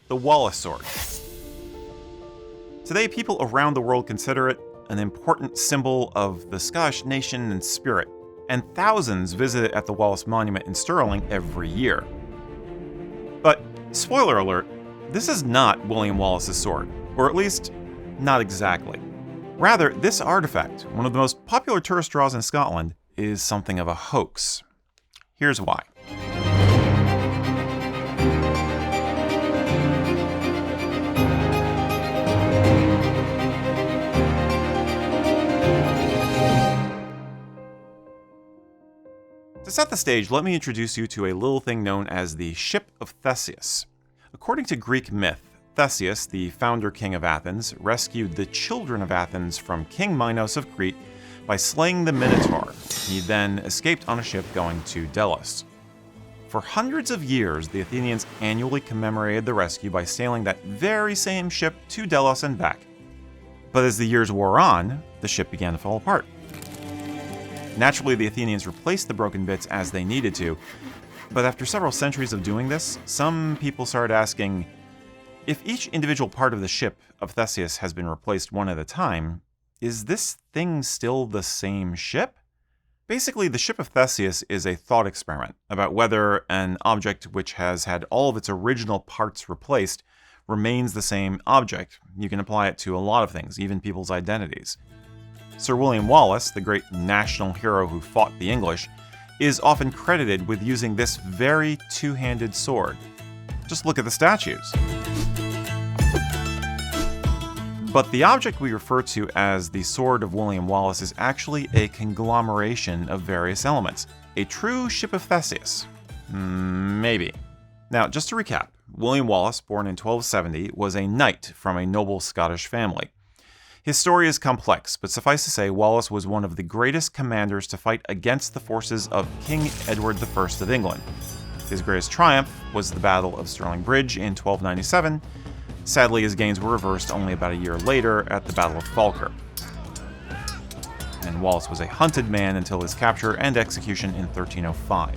the Wallace Sword. Today, people around the world consider it an important symbol of the Scottish nation and spirit, and thousands visit it at the Wallace Monument in Stirling every year. But, spoiler alert, this is not William Wallace's sword, or at least, not exactly. Rather, this artifact, one of the most popular tourist draws in Scotland, is something of a hoax. Here's why. To set the stage, let me introduce you to a little thing known as the Ship of Theseus. According to Greek myth, Theseus, the founder king of Athens, rescued the children of Athens from King Minos of Crete by slaying the Minotaur. He then escaped on a ship going to Delos. For hundreds of years, the Athenians annually commemorated the rescue by sailing that very same ship to Delos and back. But as the years wore on, the ship began to fall apart. Naturally, the Athenians replaced the broken bits as they needed to, but after several centuries of doing this, some people started asking, if each individual part of the ship of Theseus has been replaced one at a time, is this thing still the same ship? Basically, the Ship of Theseus is a thought experiment about whether an object which has had all of its original parts replaced remains the same object. You can apply it to a lot of things, even people's identities. Sir William Wallace, the great national hero who fought the English, is often credited with using this very two-handed sword. Just look at the statues. But the object we refer to as the Sword of William Wallace is actually a conglomeration of various elements. A true Ship of Theseus. Maybe. Now, just to recap, William Wallace, born in 1270, was a knight from a noble Scottish family. His story is complex, but suffice to say, Wallace was one of the greatest commanders to fight against the forces of King Edward I of England. His greatest triumph was the Battle of Stirling Bridge in 1297. Sadly, his gains were reversed only about a year later at the Battle of Falkirk. And Wallace was a hunted man until his capture and execution in 1305.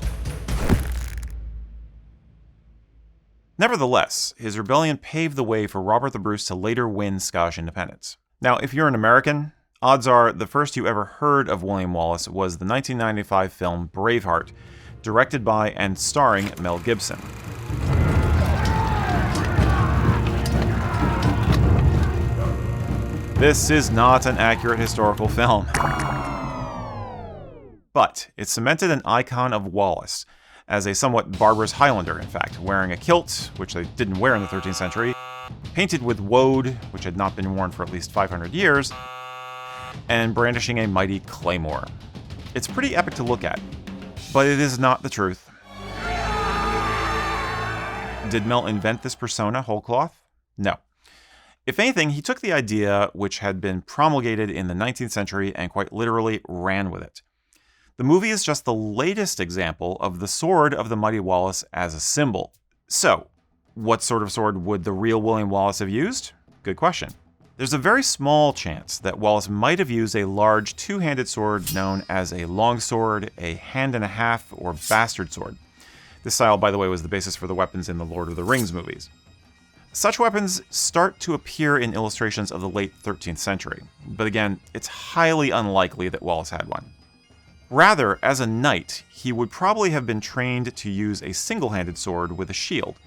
Nevertheless, his rebellion paved the way for Robert the Bruce to later win Scottish independence. Now, if you're an American, odds are the first you ever heard of William Wallace was the 1995 film Braveheart, directed by and starring Mel Gibson. This is not an accurate historical film. But it cemented an icon of Wallace, as a somewhat barbarous Highlander, in fact, wearing a kilt, which they didn't wear in the 13th century, painted with woad, which had not been worn for at least 500 years, and brandishing a mighty claymore. It's pretty epic to look at, but it is not the truth. Did Mel invent this persona whole cloth? No. If anything, he took the idea which had been promulgated in the 19th century and quite literally ran with it. The movie is just the latest example of the sword of the mighty Wallace as a symbol. So, what sort of sword would the real William Wallace have used? Good question. There's a very small chance that Wallace might have used a large two-handed sword known as a longsword, a hand and a half, or bastard sword. This style, by the way, was the basis for the weapons in the Lord of the Rings movies. Such weapons start to appear in illustrations of the late 13th century, but again, it's highly unlikely that Wallace had one. Rather, as a knight, he would probably have been trained to use a single-handed sword with a shield,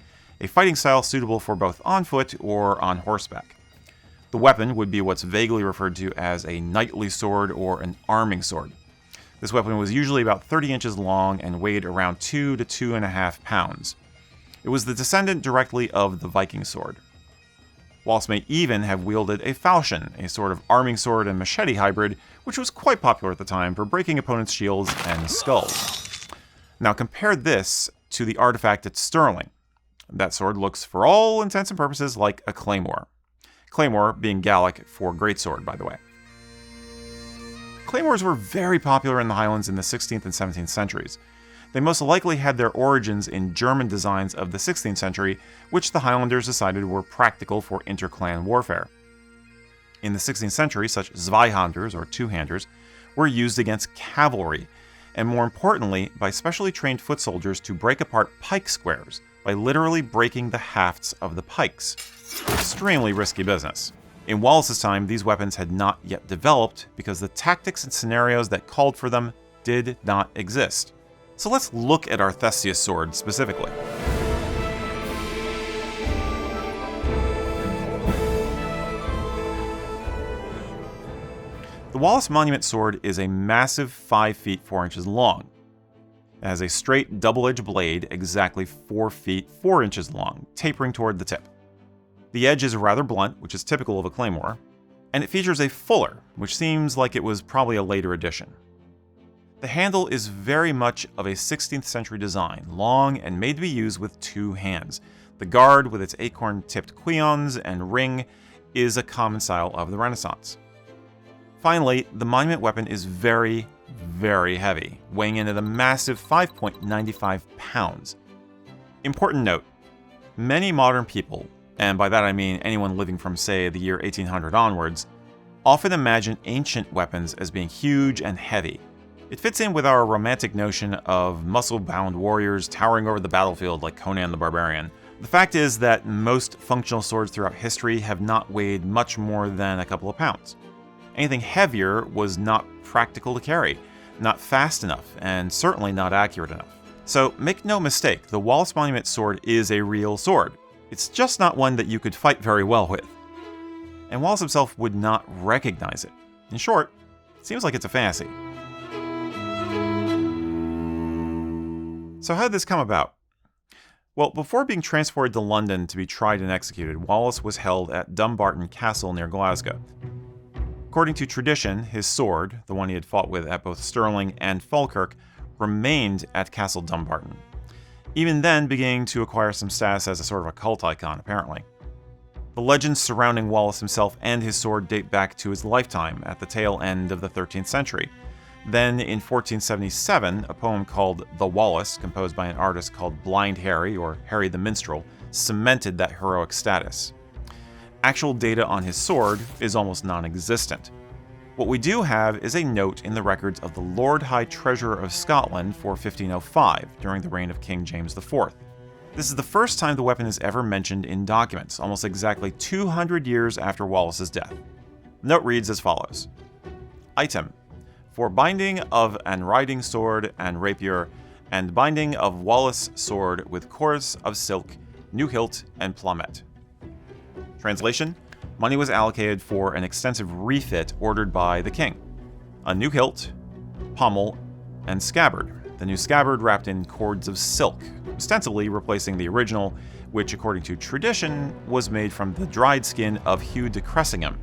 a fighting style suitable for both on foot or on horseback. The weapon would be what's vaguely referred to as a knightly sword or an arming sword. This weapon was usually about 30 inches long and weighed around 2 to 2.5 pounds. It was the descendant directly of the Viking sword. Wallace may even have wielded a falchion, a sort of arming sword and machete hybrid, which was quite popular at the time for breaking opponents' shields and skulls. Now compare this to the artifact at Stirling. That sword looks, for all intents and purposes, like a claymore. Claymore being Gaelic for greatsword, by the way. Claymores were very popular in the Highlands in the 16th and 17th centuries. They most likely had their origins in German designs of the 16th century, which the Highlanders decided were practical for inter-clan warfare. In the 16th century, such Zweihanders, or two-handers, were used against cavalry, and more importantly, by specially trained foot soldiers to break apart pike squares, by literally breaking the hafts of the pikes. Extremely risky business. In Wallace's time, these weapons had not yet developed because the tactics and scenarios that called for them did not exist. So let's look at our Theseus sword specifically. The Wallace Monument sword is a massive 5 feet 4 inches long. It has a straight double-edged blade exactly 4 feet 4 inches long, tapering toward the tip. The edge is rather blunt, which is typical of a claymore, and it features a fuller, which seems like it was probably a later addition. The handle is very much of a 16th century design, long and made to be used with 2 hands. The guard, with its acorn-tipped quillons and ring, is a common style of the Renaissance. Finally, the monument weapon is very, very heavy, weighing in at a massive 5.95 pounds. Important note, many modern people, and by that I mean anyone living from, say, the year 1800 onwards, often imagine ancient weapons as being huge and heavy. It fits in with our romantic notion of muscle-bound warriors towering over the battlefield like Conan the Barbarian. The fact is that most functional swords throughout history have not weighed much more than a couple of pounds. Anything heavier was not practical to carry, not fast enough, and certainly not accurate enough. So make no mistake, the Wallace Monument sword is a real sword. It's just not one that you could fight very well with. And Wallace himself would not recognize it. In short, it seems like it's a fantasy. So how did this come about? Well, before being transported to London to be tried and executed, Wallace was held at Dumbarton Castle near Glasgow. According to tradition, his sword, the one he had fought with at both Stirling and Falkirk, remained at Castle Dumbarton, even then beginning to acquire some status as a sort of a cult icon, apparently. The legends surrounding Wallace himself and his sword date back to his lifetime at the tail end of the 13th century. Then, in 1477, a poem called The Wallace, composed by an artist called Blind Harry, or Harry the Minstrel, cemented that heroic status. Actual data on his sword is almost non-existent. What we do have is a note in the records of the Lord High Treasurer of Scotland for 1505, during the reign of King James IV. This is the first time the weapon is ever mentioned in documents, almost exactly 200 years after Wallace's death. The note reads as follows. Item: for binding of an riding sword and rapier, and binding of Wallace sword with chorus of silk, new hilt and plummet. Translation: money was allocated for an extensive refit ordered by the king. A new hilt, pommel, and scabbard. The new scabbard wrapped in cords of silk, ostensibly replacing the original, which according to tradition was made from the dried skin of Hugh de Cressingham.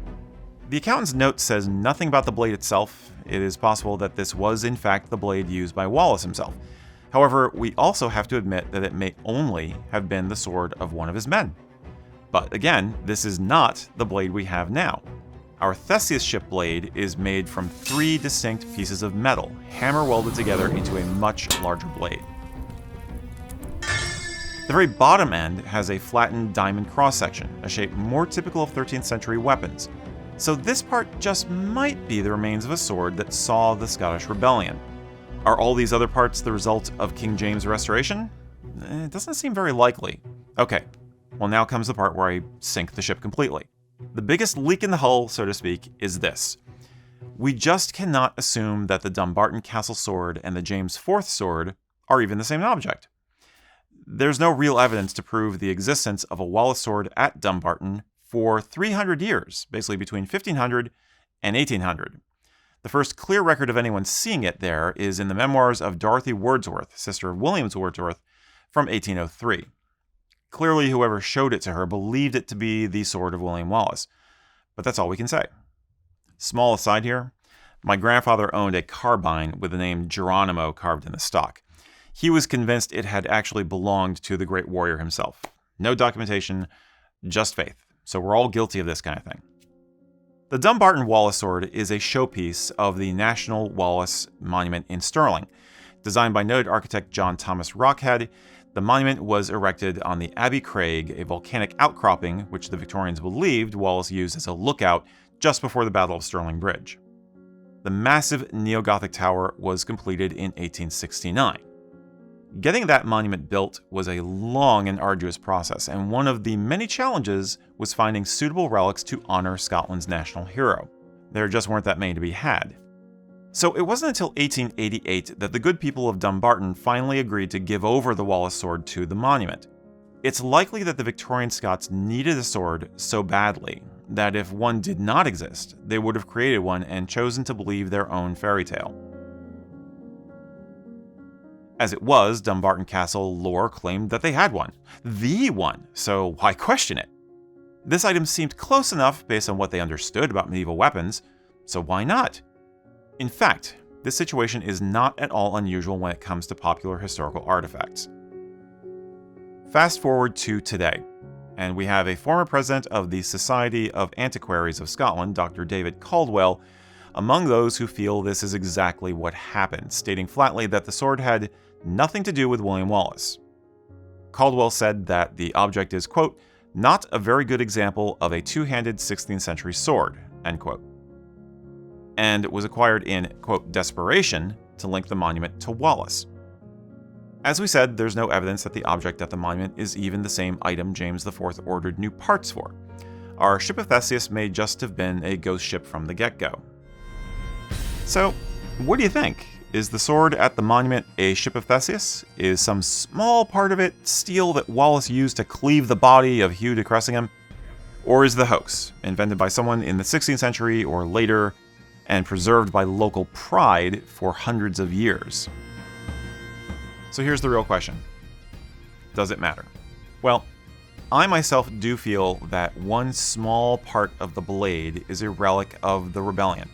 The accountant's note says nothing about the blade itself. It is possible that this was in fact the blade used by Wallace himself. However, we also have to admit that it may only have been the sword of one of his men. But again, this is not the blade we have now. Our Theseus ship blade is made from 3 distinct pieces of metal, hammer welded together into a much larger blade. The very bottom end has a flattened diamond cross-section, a shape more typical of 13th century weapons. So this part just might be the remains of a sword that saw the Scottish Rebellion. Are all these other parts the result of King James' restoration? It doesn't seem very likely. Okay, well now comes the part where I sink the ship completely. The biggest leak in the hull, so to speak, is this. We just cannot assume that the Dumbarton Castle sword and the James IV sword are even the same object. There's no real evidence to prove the existence of a Wallace sword at Dumbarton for 300 years, basically between 1500 and 1800. The first clear record of anyone seeing it there is in the memoirs of Dorothy Wordsworth, sister of William Wordsworth, from 1803. Clearly, whoever showed it to her believed it to be the sword of William Wallace, but that's all we can say. Small aside here, my grandfather owned a carbine with the name Geronimo carved in the stock. He was convinced it had actually belonged to the great warrior himself. No documentation, just faith. So we're all guilty of this kind of thing. The Dumbarton Wallace sword is a showpiece of the National Wallace Monument in Stirling. Designed by noted architect John Thomas Rockhead, the monument was erected on the Abbey Craig, a volcanic outcropping which the Victorians believed Wallace used as a lookout just before the Battle of Stirling Bridge. The massive neo-Gothic tower was completed in 1869. Getting that monument built was a long and arduous process, and one of the many challenges was finding suitable relics to honor Scotland's national hero. There just weren't that many to be had. So it wasn't until 1888 that the good people of Dumbarton finally agreed to give over the Wallace Sword to the monument. It's likely that the Victorian Scots needed a sword so badly that if one did not exist, they would have created one and chosen to believe their own fairy tale. As it was, Dumbarton Castle lore claimed that they had one. The one, so why question it? This item seemed close enough based on what they understood about medieval weapons, so why not? In fact, this situation is not at all unusual when it comes to popular historical artifacts. Fast forward to today, and we have a former president of the Society of Antiquaries of Scotland, Dr. David Caldwell, among those who feel this is exactly what happened, stating flatly that the sword had nothing to do with William Wallace. Caldwell said that the object is, quote, not a very good example of a two-handed 16th century sword, end quote, and was acquired in, quote, desperation to link the monument to Wallace. As we said, there's no evidence that the object at the monument is even the same item James IV ordered new parts for. Our ship of Theseus may just have been a ghost ship from the get-go. So, what do you think? Is the sword at the monument a ship of Theseus? Is some small part of it steel that Wallace used to cleave the body of Hugh de Cressingham? Or is the hoax, invented by someone in the 16th century or later, and preserved by local pride for hundreds of years? So here's the real question. Does it matter? Well, I myself do feel that one small part of the blade is a relic of the rebellion,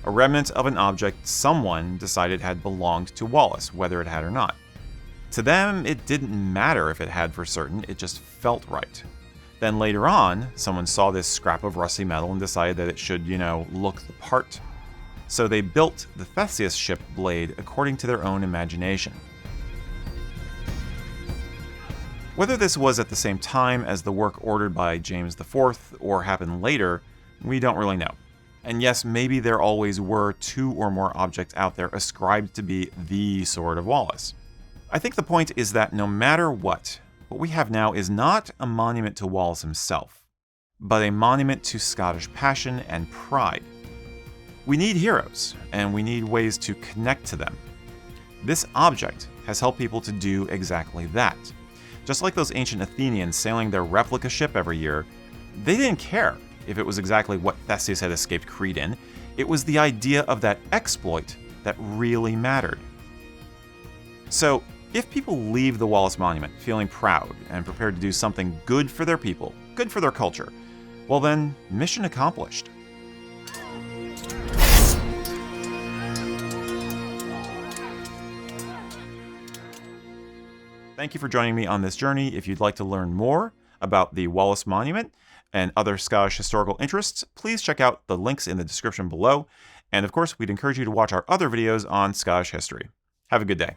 a remnant of an object someone decided had belonged to Wallace, whether it had or not. To them, it didn't matter if it had for certain, it just felt right. Then later on, someone saw this scrap of rusty metal and decided that it should, look the part. So they built the Theseus ship blade according to their own imagination. Whether this was at the same time as the work ordered by James IV or happened later, we don't really know. And yes, maybe there always were two or more objects out there ascribed to be the Sword of Wallace. I think the point is that no matter what we have now is not a monument to Wallace himself, but a monument to Scottish passion and pride. We need heroes, and we need ways to connect to them. This object has helped people to do exactly that. Just like those ancient Athenians sailing their replica ship every year, they didn't care if it was exactly what Theseus had escaped Crete in. It was the idea of that exploit that really mattered. So, if people leave the Wallace Monument feeling proud and prepared to do something good for their people, good for their culture, well then, mission accomplished. Thank you for joining me on this journey. If you'd like to learn more about the Wallace Monument and other Scottish historical interests, please check out the links in the description below. And of course, we'd encourage you to watch our other videos on Scottish history. Have a good day.